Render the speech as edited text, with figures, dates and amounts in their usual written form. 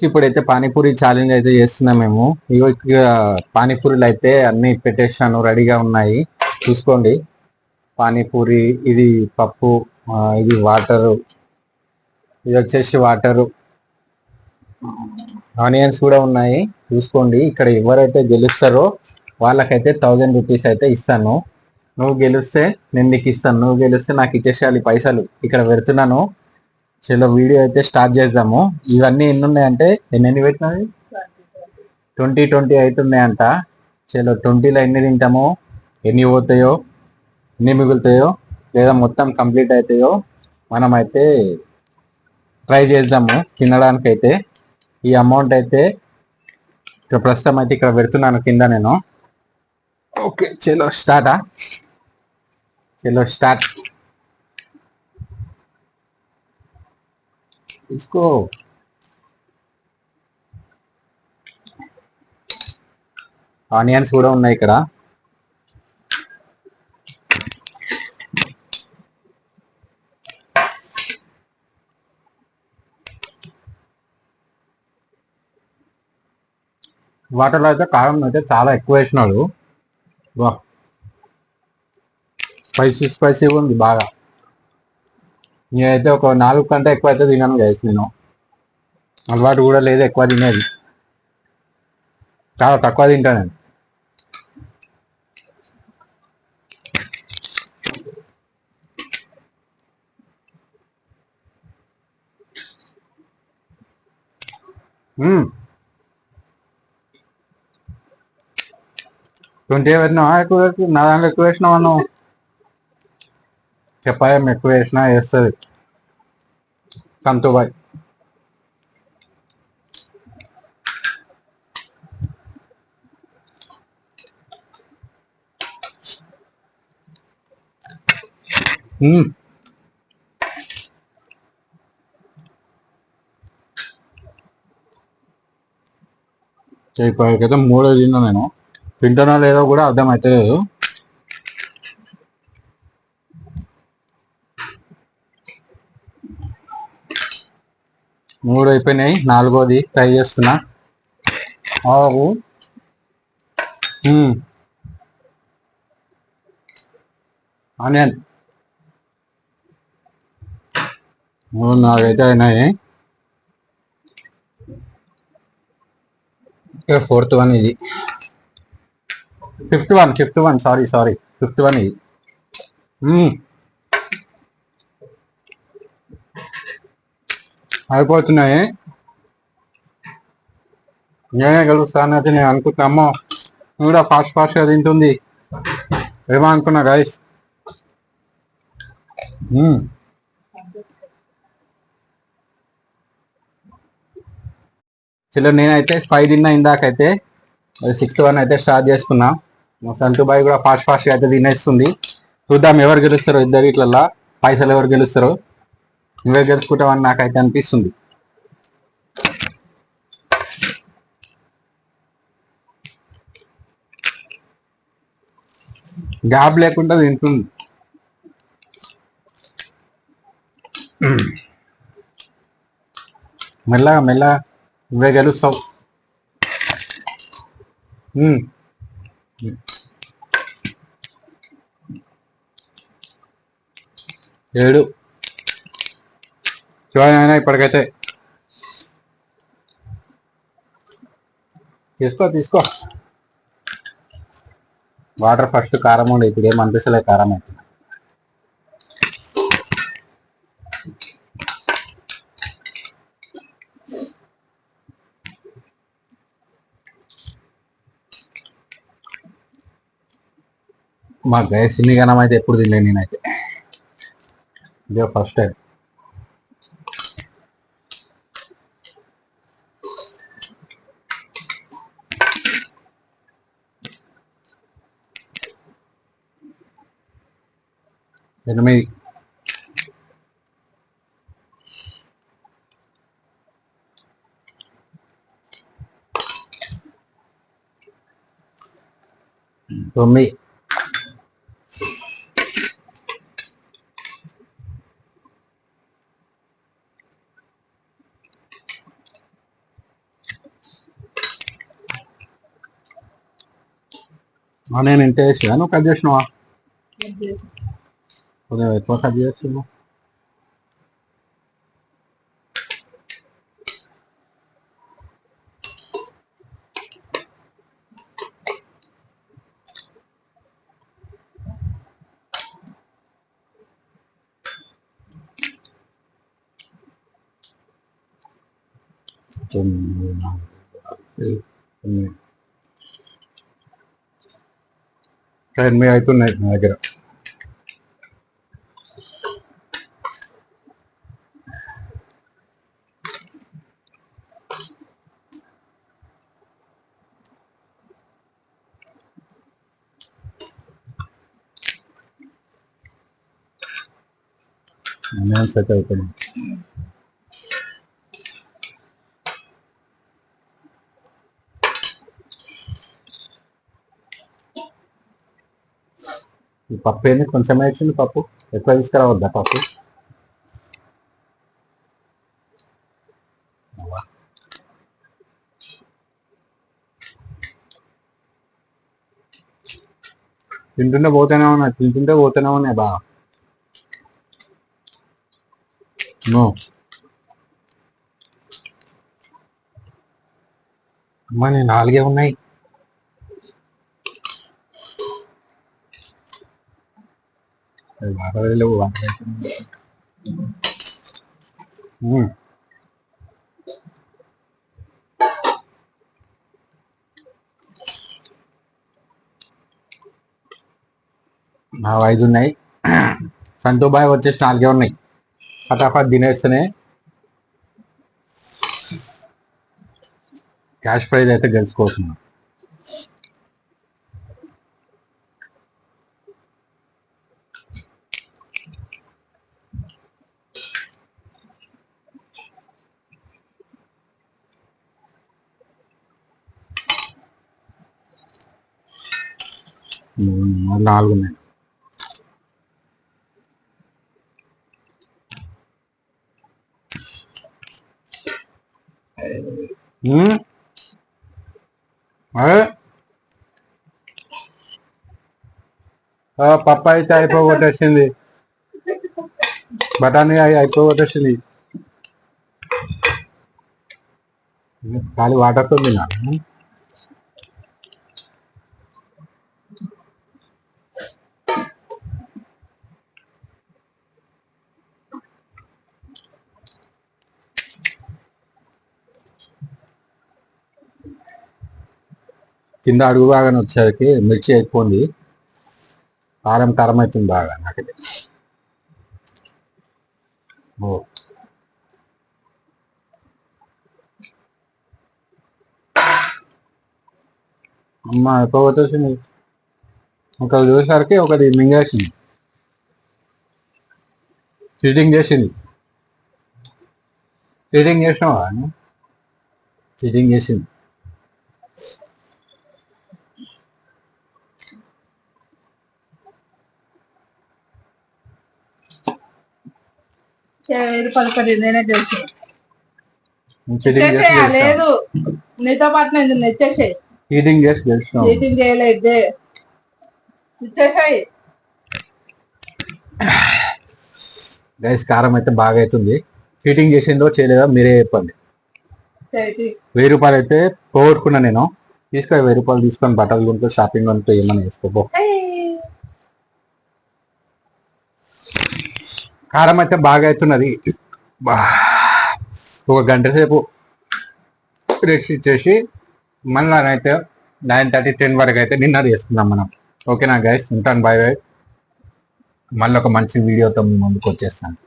ఇప్పుడైతే పానీపూరి ఛాలెంజ్ అయితే చేస్తున్నాం మేము. ఇగో ఇక్కడ పానీపూరీలు అయితే అన్ని పెట్టేసాను, రెడీగా ఉన్నాయి. చూసుకోండి. పానీపూరి, ఇది పప్పు, ఇది వాటరు, ఇది వచ్చేసి వాటరు, ఆనియన్స్ కూడా ఉన్నాయి. చూసుకోండి. ఇక్కడ ఎవరైతే గెలుస్తారో వాళ్ళకైతే 1000 రూపీస్ అయితే ఇస్తాను. నువ్వు గెలిస్తే నేను నీకు ఇస్తాను, నువ్వు గెలిస్తే నాకు ఇచ్చేసేయాలి పైసలు. ఇక్కడ పెడుతున్నాను. చలో వీడియో అయితే స్టార్ట్ చేద్దాము. ఇవన్నీ ఎన్ని ఉన్నాయంటే ఎన్ని పెట్టినవి 20 అవుతున్నాయంట. చలో 20లో ఎన్ని తింటామో, ఎన్ని పోతాయో, ఎన్ని మిగులుతాయో, లేదా మొత్తం కంప్లీట్ అవుతాయో మనమైతే ట్రై చేద్దాము తినడానికైతే. ఈ అమౌంట్ అయితే ఇక్కడ ప్రస్తుతం అయితే ఇక్కడ పెడుతున్నాను కింద నేను. ఓకే, చలో స్టార్టా. చలో స్టార్ట్. తీసుకో. ఆనియన్స్ కూడా ఉన్నాయి ఇక్కడ. వాటర్లో అయితే కారం అయితే చాలా ఎక్కువ వేసినాడు. వా, స్పైసీగా ఉంది బాగా. నేనైతే ఒక 4 కంటే ఎక్కువ అయితే తినాను గైస్. నేను అలవాటు కూడా లేదు ఎక్కువ తినేది, చాలా తక్కువ తింటాను నేను. మ్మ్. 20 పెట్టినావా ఎక్కువ నా దాంట్లో ఎక్కువ వేసినావా నువ్వు? చెప్పాయం ఎక్కువ వేసినా వేస్తుంది సంతూబాయ్. ఇప్పటికైతే 3 తిన్నా నేను. తింటానో లేదో కూడా అర్థమైతే లేదు. 3 అయిపోయినాయి, 4వది ట్రై చేస్తున్నా. ఆనియన్ 4 అయితే అయినాయి. 4th వన్ ఇది. 5th one sorry 5th one ఇది. అయిపోతున్నాయి. నేనే గెలుస్తానైతే నేను అనుకుంటున్నామో, నువ్వు కూడా ఫాస్ట్గా తింటుంది ఏమో అనుకున్నా గైస్. చలో నేనైతే 5 తిన్నా ఇందాకైతే. 6th వన్ అయితే స్టార్ట్ చేసుకున్నా. సంతూబాయ్ కూడా ఫాస్ట్గా అయితే తినేస్తుంది. చూద్దాం ఎవరు గెలుస్తారో, ఇద్దరు ఇట్లల్లా పైసలు ఎవరు గెలుస్తారో. నువ్వే గెలుచుకుంటావని నాకైతే అనిపిస్తుంది. గ్యాప్ లేకుండా తింటుంది. మెల్లగా నువ్వే గెలుస్తావు. 7 చూడనైనా ఇప్పటికైతే. తీసుకో. వాటర్ ఫస్ట్ కారం ఉండే, ఇప్పుడు ఏం అనిపిస్తలే కారం అయితే. మా గైస్ ఇన్ని గనం అయితే ఎప్పుడు తినలే నేనైతే, ఇదే ఫస్ట్ టైం. ఎనిమిది. తొమ్మిది. నేను ఇంత వేసినా నువ్వు కట్ చేసినావా? కొంచెం ఎక్కువ కట్ చేస్తున్నావు. ఎనిమిది అవుతున్నాయి నా దగ్గర. నేను సెట్ అవుతున్నాను. ఈ పప్పు ఏంది కొంచెం వేసింది పప్పు, ఎక్కువ తీసుకురావద్దా పప్పు? తింటుంటే పోతూనే ఉన్నాయి, తింటుంటే పోతూనే ఉన్నాయి బాగా. అమ్మా నేను 4 ఉన్నాయి. లేవు నా 5 ఉన్నాయి. సంతోబాయ్ వచ్చేసి 4 ఉన్నాయి. ఫటాఫట్ తినేస్తేనే క్యాష్ ప్రైజ్ అయితే గెలుచుకోవచ్చు. మరి 4 ఉన్నాయి. పప్పు అయితే అయిపోగొట్టేసింది, బఠానీ అయిపోగొట్టేసింది. ఖాళీ వాటర్తో తిన్నా. కింద అడుగు బాగానే వచ్చేసరికి మిర్చి అయిపోయింది, కారం కారం అవుతుంది బాగా నాకైతే. అమ్మ అయిపోగొట్టేసింది. ఒకరు చూసేసరికి ఒకటి మింగేసింది, చీటింగ్ చేసింది. చీటింగ్ చేసినావా? చీటింగ్ చేసింది. నేనే తెలుసు లేదు, నీతో పాటు నేను నెచ్చేసాయి. చీటింగ్ చేసి గెలిచినావు. చీటింగ్ చేయలేదు, ఇచ్చేసాయి. గైస్ కారం అయితే బాగా అవుతుంది. చీటింగ్ చేసిందో చేయలేదో మీరే చెప్పండి. 1000 రూపాయలు అయితే పోగొట్టుకున్నా నేను. తీసుకో 1000 రూపాయలు తీసుకొని బట్టలు కొంటూ షాపింగ్ కొంటూ ఏమన్నా వేసుకోపో. కారం అయితే బాగా అవుతున్నది. ఒక గంట సేపు రెస్ట్ ఇచ్చేసి మళ్ళీ అయితే 9:30 10 వరకు అయితే డిన్నర్ చేసుకుందాం మనం. ఓకేనా గైస్, ఉంటాను. Bye bye. మళ్ళీ ఒక మంచి వీడియోతో ముందుకు వచ్చేస్తాను.